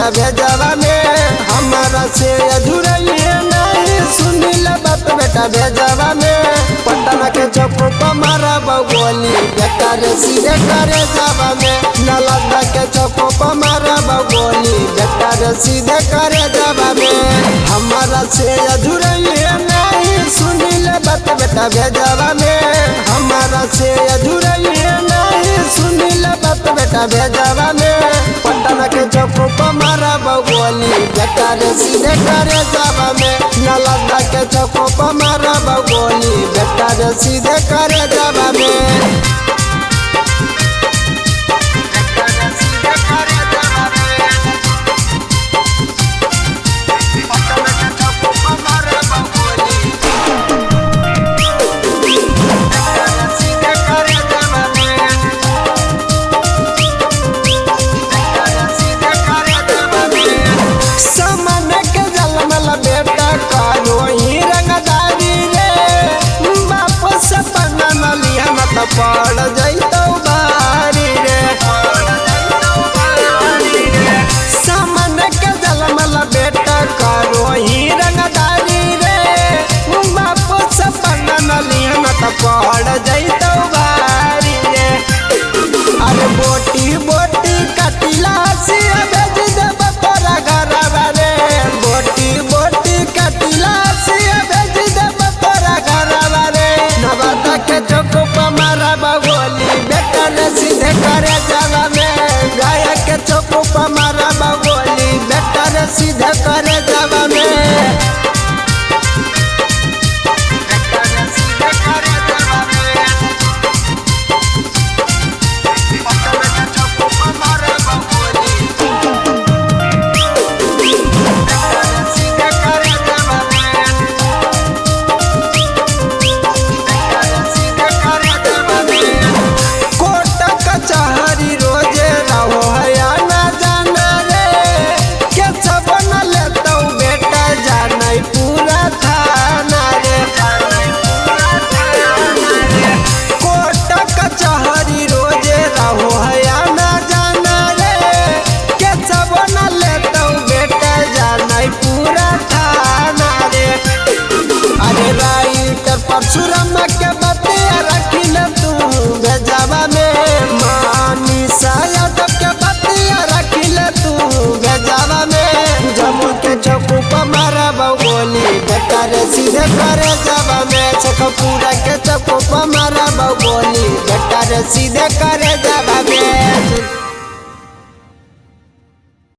बेटा भेजवा में हमारा से अधूरा नहीं सुनिल बात बेटा भेजवा में पटना के चौक पर मारा बगोली बेटा रे सीधे करे जावा में नालंदा के चौक पर मारा बगोली बेटा रे सीधे करे जावा में हमारा से अधूरा नहीं सुनिल बात बेटा भेजवा में हमारा से अधूरा नहीं सुनिल बात बेटा भेजवा में पटना के चौक पर मारा बगोली बेटा रे सीधे करे जावा में नालंदा के चौक पर मारा बगोली बेटा रे सीधे करे जावा में बेटा कालो ही रंगदारी रे बाप से पन्ना न लिया मत पड़ जैतो बारी रे सामने के जलमल बेटा कालो ही रंगदारी रे बाप से पन्ना न लिया मत पड़ जैतो बारी रे अरे बोटी बोटी कटिला से भेज देब तोरा घरवा रे बोटी बोटी कटिला से भेज देब तोरा घरवा रे नवादा के चौक पर मारा बगोली बेटा ने सीधे करे जावा में गाया के चौक पर मारा बगोली बेटा ने सीधे करे जावा में चाहरी रोजे रहो हया ना जाना रे के सब न लेतो बेटा जाना पूरा थाना रे कोटा कचहरी रोजे रहो हया ना जाना रे के सब न लेतो बेटा जाना पूरा थाना रे अरे राइटर परशुराम के बतिया रखिल तू भेजवा में यादव के बतिया रखिल तू भेजवा में जम्मू के चौक पर मारा बगोली बेटा रे सीधे करे जावा में शेखपुरा के चौक पर मारा बगोली बेटा रे सीधे करे जावा में।